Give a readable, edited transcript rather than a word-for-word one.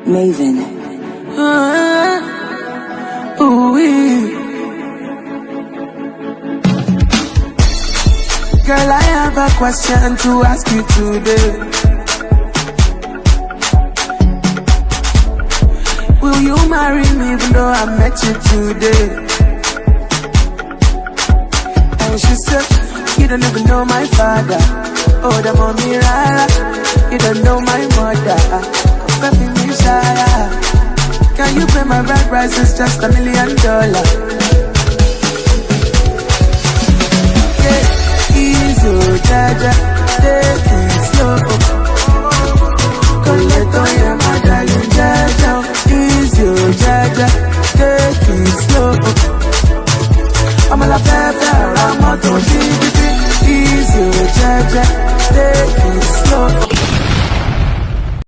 Maven. Girl, I have a question to ask you today. Will you marry me even though I met you today? And she said, you don't even know my father. Oh, the mommy rara. You don't know my mother. Baby, me shara. Can you pay my bride price? It's just $1 million. Yeah, easy, jaja,